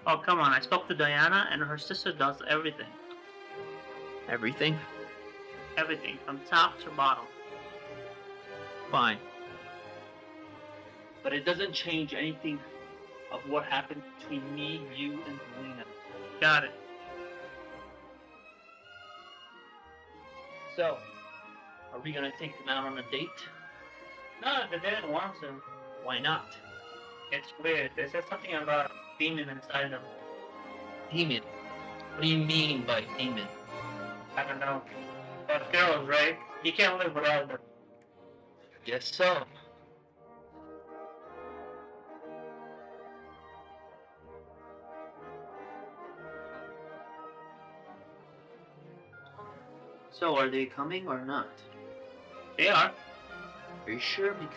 Oh, come on. I spoke to Diana, and her sister does everything. Everything? Everything, from top to bottom. Fine. But it doesn't change anything of what happened between me, you, and Selena. Got it. So, are we gonna take them out on a date? No, they didn't want to. Why not? It's weird. They said something about a demon inside them. Demon. What do you mean by demon? I don't know. But girls, right? You can't live without them. Guess so. So, are they coming or not? They are. Are you sure? Because